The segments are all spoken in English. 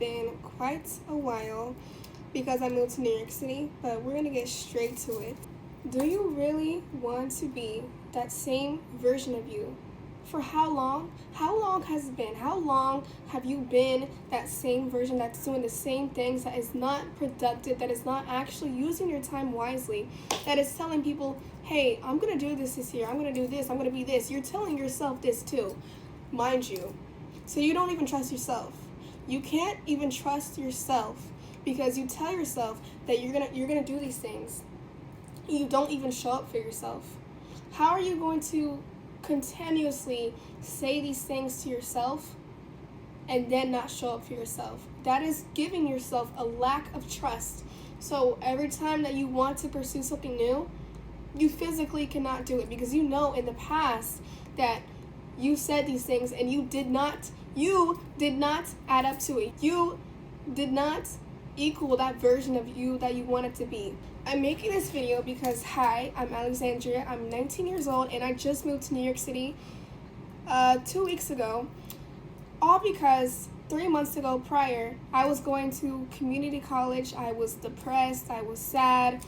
been quite a while because I moved to New York City, but we're gonna get straight to it. Do you really want to be that same version of you? For how long? How long has it been? How long have you been that same version that's doing the same things, that is not productive, that is not actually using your time wisely, that is telling people, hey, I'm gonna do this year, I'm gonna do this, I'm gonna be this. You're telling yourself this too, mind you. So you don't even trust yourself. You can't even trust yourself because you tell yourself that you're gonna do these things. You don't even show up for yourself. How are you going to continuously say these things to yourself and then not show up for yourself? That is giving yourself a lack of trust. So every time that you want to pursue something new, you physically cannot do it because you know in the past that you said these things and you did not add up to it. You did not equal that version of you that you wanted to be. I'm making this video because, hi, I'm Alexandria. I'm 19 years old and I just moved to New York City 2 weeks ago. All because 3 months ago prior, I was going to community college. I was depressed. I was sad.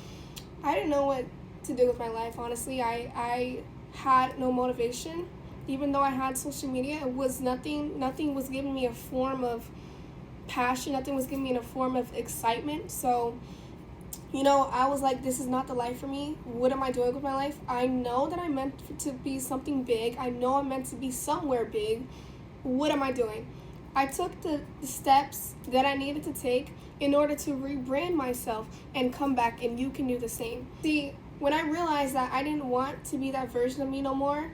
I didn't know what to do with my life, honestly. I had no motivation. Even though I had social media, it was nothing was giving me a form of passion. Nothing was giving me a form of excitement. So, I was like, this is not the life for me. What am I doing with my life? I know that I'm meant to be something big. I know I'm meant to be somewhere big. What am I doing? I took the steps that I needed to take in order to rebrand myself and come back, and you can do the same. See, when I realized that I didn't want to be that version of me no more,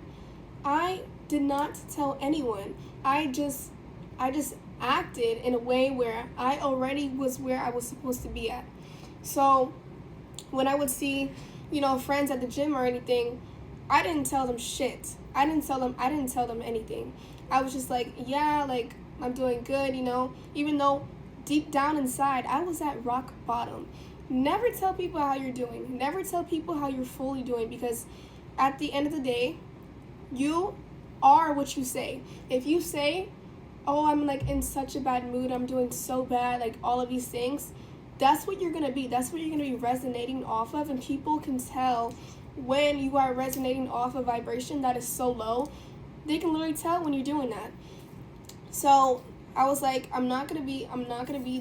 I did not tell anyone. I just acted in a way where I already was where I was supposed to be at. So when I would see, friends at the gym or anything, I didn't tell them shit. I didn't tell them anything. I was just like, yeah, like I'm doing good, even though deep down inside I was at rock bottom. Never tell people how you're doing. Never tell people how you're fully doing, because at the end of the day, you are what you say. If you say, oh, I'm like in such a bad mood, I'm doing so bad, like all of these things, that's what you're gonna be. That's what you're gonna be resonating off of, and people can tell when you are resonating off a vibration that is so low. They can literally tell when you're doing that. So I was like, I'm not gonna be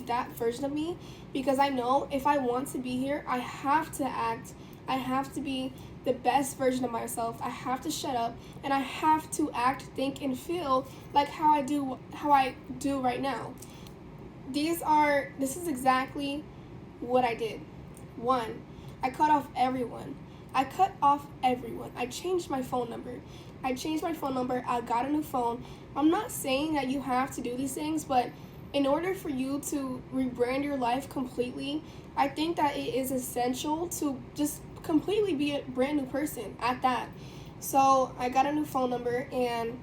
that version of me, because I know if I want to be here, I have to act. I have to be the best version of myself. I have to shut up and I have to act, think, and feel like how I do right now. This is exactly what I did. 1, I cut off everyone. I changed my phone number. I got a new phone. I'm not saying that you have to do these things, but in order for you to rebrand your life completely, I think that it is essential to just completely be a brand new person at that. So I got a new phone number, and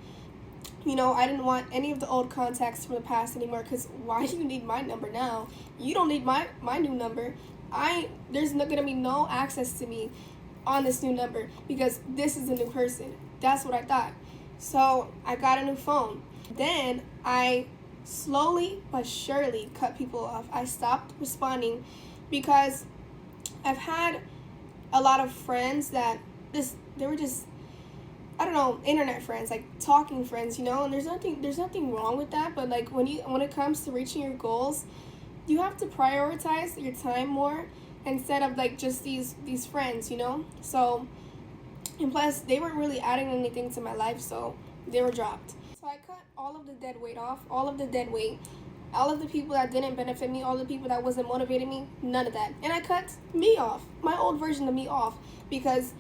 I didn't want any of the old contacts from the past anymore, because why do you need my number now? You don't need my new number. There's not gonna be no access to me on this new number because this is a new person. That's what I thought. So I got a new phone. Then I slowly but surely cut people off. I stopped responding because I've had a lot of friends that they were just, I don't know, internet friends, like talking friends, and there's nothing wrong with that, but like when it comes to reaching your goals, you have to prioritize your time more instead of like just these friends, So, and plus they weren't really adding anything to my life, so they were dropped. So I cut all of the dead weight off, all of the people that didn't benefit me, all the people that wasn't motivating me, none of that. And I cut me off, my old version of me off, because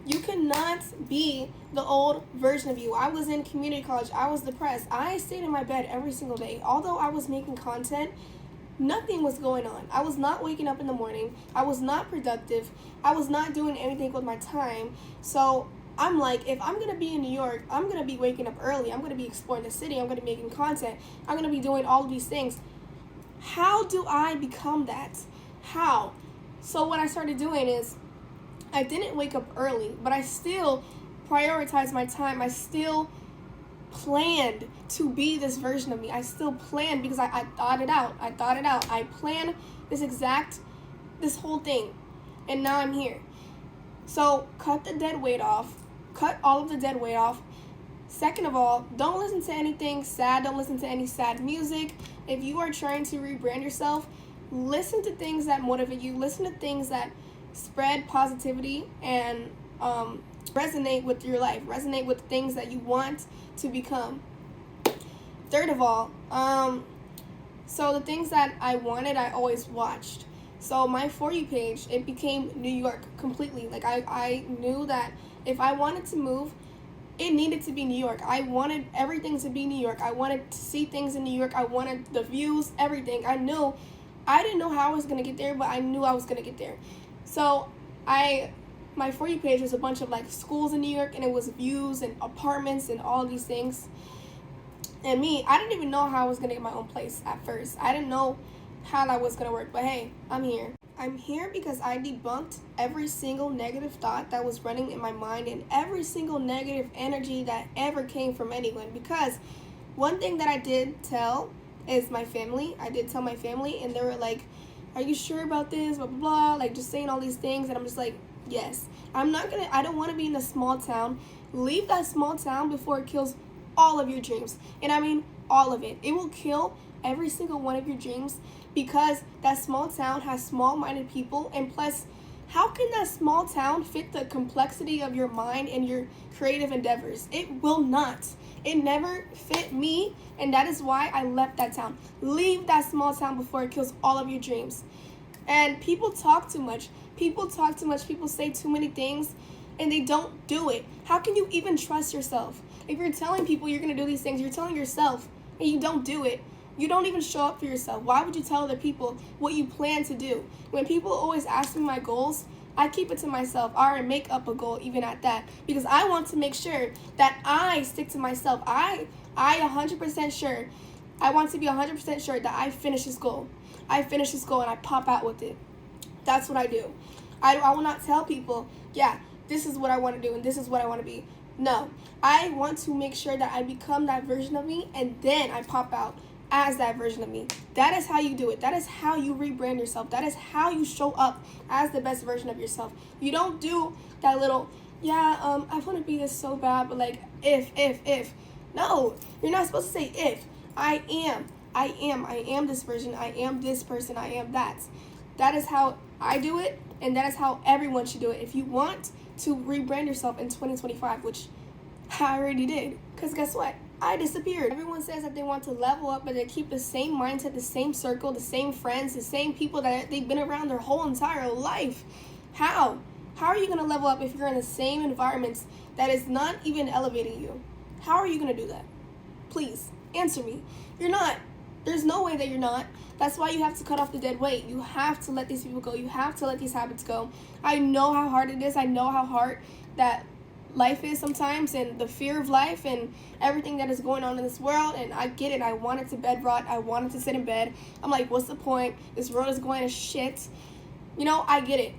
you cannot be the old version of you. I was in community college. I was depressed. I stayed in my bed every single day. Although I was making content, nothing was going on. I was not waking up in the morning. I was not productive. I was not doing anything with my time. So I'm like, if I'm going to be in New York, I'm going to be waking up early. I'm going to be exploring the city. I'm going to be making content. I'm going to be doing all of these things. How do I become that? How? So what I started doing is, I didn't wake up early, but I still prioritized my time. I still planned to be this version of me. I still planned because I thought it out. I planned this whole thing. And now I'm here. So cut the dead weight off. Cut all of the dead weight off. Second of all, don't listen to anything sad. Don't listen to any sad music. If you are trying to rebrand yourself, listen to things that motivate you. Listen to things that spread positivity and resonate with your life. Resonate with things that you want to become. Third of all, so the things that I wanted, I always watched. So my For You page, it became New York completely. Like I knew that if I wanted to move, it needed to be New York. I wanted everything to be New York. I wanted to see things in New York. I wanted the views, everything. I didn't know how I was going to get there, but I knew I was going to get there. So my For You page was a bunch of like schools in New York, and it was views and apartments and all these things. And I didn't even know how I was going to get my own place at first. I didn't know how that was going to work, but hey, I'm here. I'm here because I debunked every single negative thought that was running in my mind and every single negative energy that ever came from anyone. Because one thing that I did tell is my family. I did tell my family, and they were like, are you sure about this? Blah, blah, blah. Like, just saying all these things. And I'm just like, yes. I don't want to be in a small town. Leave that small town before it kills all of your dreams. And I mean all of it. It will kill every single one of your dreams because that small town has small-minded people. And plus, how can that small town fit the complexity of your mind and your creative endeavors? It will not. It never fit me, and that is why I left that town. Leave that small town before it kills all of your dreams. And people talk too much. People say too many things, and they don't do it. How can you even trust yourself? If you're telling people you're going to do these things, you're telling yourself, and you don't do it. You don't even show up for yourself. Why would you tell other people what you plan to do? When people always ask me my goals, I keep it to myself. I already make up a goal even at that, because I want to make sure that I stick to myself. I 100% sure. I want to be 100% sure that I finish this goal. I finish this goal and I pop out with it. That's what I do. I will not tell people, yeah, this is what I want to do and this is what I want to be. No, I want to make sure that I become that version of me, and then I pop out as that version of me. That is how you do it. That is how you rebrand yourself. That is how you show up as the best version of yourself. You don't do that little, I want to be this so bad, but like, if. No, you're not supposed to say if. I am this version. I am this person. I am that. That is how I do it, and that is how everyone should do it. If you want to rebrand yourself in 2025, which I already did, because guess what? I disappeared. Everyone says that they want to level up, but they keep the same mindset, the same circle, the same friends, the same people that they've been around their whole entire life. How? How are you going to level up if you're in the same environments that is not even elevating you? How are you going to do that? Please, answer me. You're not. There's no way that you're not. That's why you have to cut off the dead weight. You have to let these people go. You have to let these habits go. I know how hard it is. I know how hard that life is sometimes, and the fear of life and everything that is going on in this world, and I get it. I wanted to bed rot. I wanted to sit in bed. I'm like, what's the point? This world is going to shit. I get it.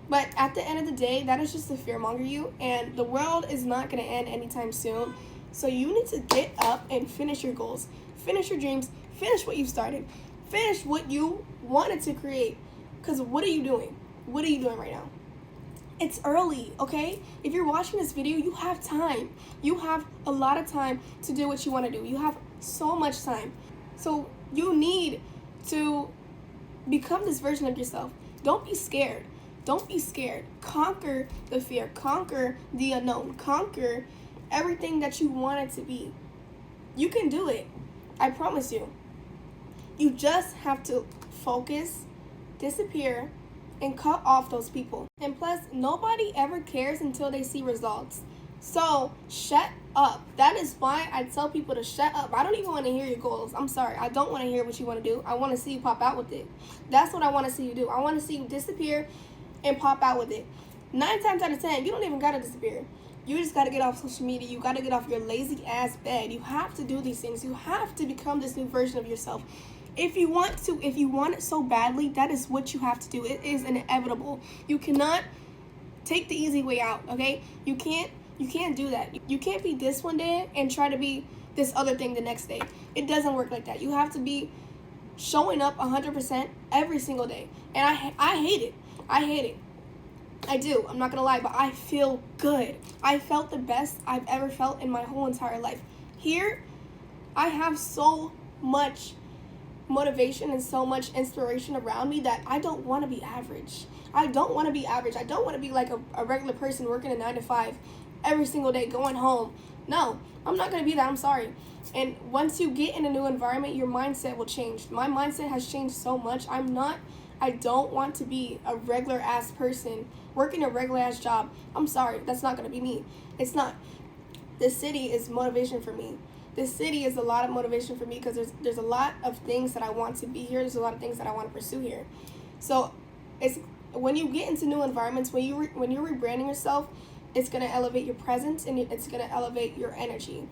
But at the end of the day, that is just to fearmonger you, and the world is not going to end anytime soon. So you need to get up and finish your goals. Finish your dreams. Finish what you started. Finish what you wanted to create. Because what are you doing? What are you doing right now? It's early, okay? If you're watching this video, you have time. You have a lot of time to do what you want to do. You have so much time. So you need to become this version of yourself. Don't be scared. Don't be scared. Conquer the fear. Conquer the unknown. Conquer everything that you want it to be. You can do it. I promise you. You just have to focus, disappear, and cut off those people. And plus, nobody ever cares until they see results. So, shut up. That is why I tell people to shut up. I don't even want to hear your goals. I'm sorry. I don't want to hear what you want to do. I want to see you pop out with it. That's what I want to see you do. I want to see you disappear and pop out with it. 9 times out of 10, you don't even got to disappear. You just got to get off social media. You got to get off your lazy ass bed. You have to do these things. You have to become this new version of yourself. If you want it so badly, that is what you have to do. It is inevitable. You cannot take the easy way out, okay? You can't do that. You can't be this one day and try to be this other thing the next day. It doesn't work like that. You have to be showing up 100% every single day. And I hate it. I hate it. I do. I'm not going to lie, but I feel good. I felt the best I've ever felt in my whole entire life. Here, I have so much motivation and so much inspiration around me that I don't want to be average. I don't want to be average. I don't want to be like a regular person working a 9 to 5 every single day, going home. No, I'm not going to be that. I'm sorry. And once you get in a new environment, your mindset will change. My mindset has changed so much. I don't want to be a regular ass person working a regular ass job. I'm sorry. That's not going to be me. It's not. This city is motivation for me. This city is a lot of motivation for me because there's a lot of things that I want to be here. There's a lot of things that I want to pursue here. So it's when you get into new environments, when you're rebranding yourself, it's going to elevate your presence and it's going to elevate your energy.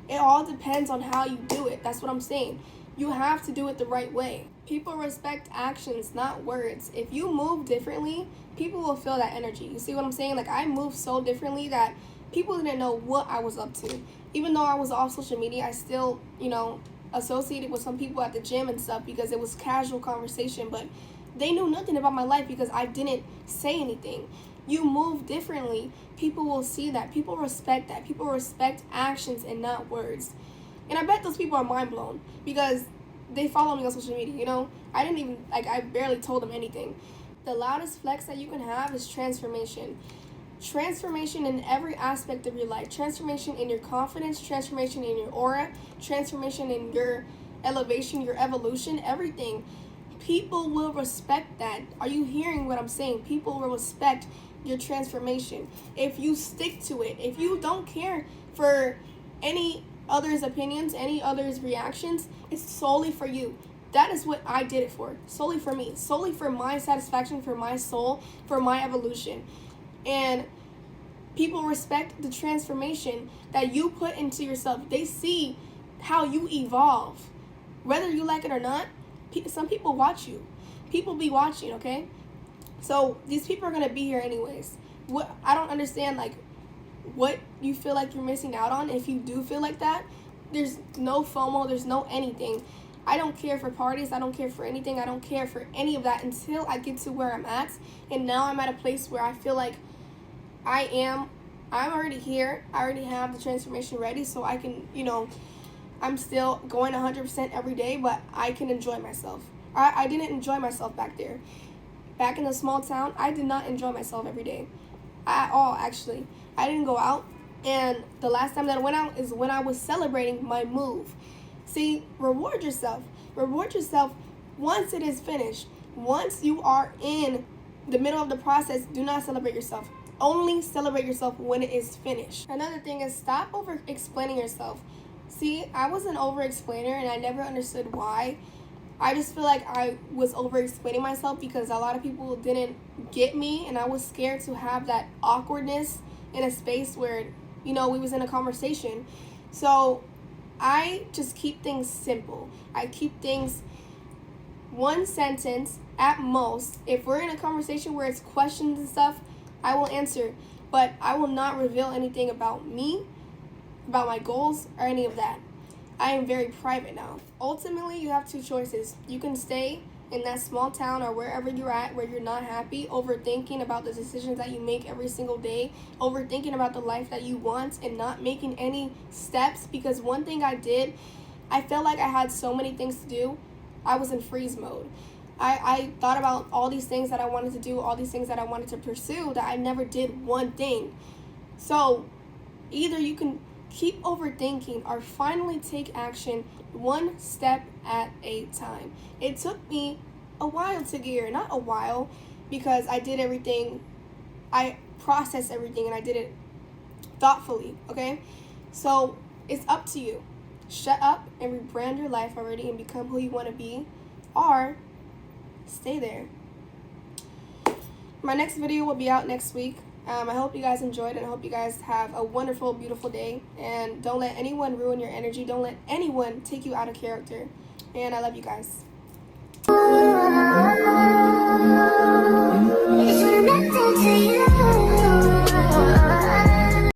It all depends on how you do it. That's what I'm saying. You have to do it the right way. People respect actions, not words. If you move differently, people will feel that energy. You see what I'm saying? Like, I move so differently that people didn't know what I was up to. Even though I was off social media, I still, associated with some people at the gym and stuff because it was casual conversation, but they knew nothing about my life because I didn't say anything. You move differently, people will see that. People respect that. People respect actions and not words. And I bet those people are mind blown because they follow me on social media, I barely told them anything. The loudest flex that you can have is transformation. Transformation in every aspect of your life. Transformation in your confidence, transformation in your aura, transformation in your elevation, your evolution, everything. People will respect that. Are you hearing what I'm saying? People will respect your transformation. If you stick to it, if you don't care for any others' opinions, any others' reactions, it's solely for you. That is what I did it for. Solely for me. Solely for my satisfaction, for my soul, for my evolution. And people respect the transformation that you put into yourself. They see how you evolve. Whether you like it or not, some people watch you. People be watching, okay? So these people are going to be here anyways. I don't understand, what you feel like you're missing out on. If you do feel like that, there's no FOMO. There's no anything. I don't care for parties. I don't care for anything. I don't care for any of that until I get to where I'm at. And now I'm at a place where I feel like I'm already here. I already have the transformation ready, so I can, I'm still going 100% every day, but I can enjoy myself. I didn't enjoy myself back there. Back in the small town, I did not enjoy myself every day at all, actually. I didn't go out, and the last time that I went out is when I was celebrating my move. See, reward yourself. Reward yourself once it is finished. Once you are in the middle of the process, do not celebrate yourself. Only celebrate yourself when it is finished. Another thing is stop over-explaining yourself. See, I was an over-explainer, and I never understood why. I just feel like I was over-explaining myself because a lot of people didn't get me, and I was scared to have that awkwardness in a space where, we was in a conversation. So I just keep things simple. I keep things one sentence at most. If we're in a conversation where it's questions and stuff, I will answer, but I will not reveal anything about me, about my goals, or any of that. I am very private now. Ultimately, you have two choices. You can stay in that small town or wherever you're at where you're not happy, overthinking about the decisions that you make every single day, overthinking about the life that you want and not making any steps. Because one thing I did, I felt like I had so many things to do. I was in freeze mode. I thought about all these things that I wanted to do, all these things that I wanted to pursue, that I never did one thing. So either you can keep overthinking or finally take action one step at a time. It took me a while to get here. Not a while, because I did everything. I processed everything and I did it thoughtfully, okay? So it's up to you. Shut up and rebrand your life already and become who you want to be, or stay there. My next video will be out next week. I hope you guys enjoyed, and I hope you guys have a wonderful, beautiful day. And don't let anyone ruin your energy. Don't let anyone take you out of character. And I love you guys. It's connected to you.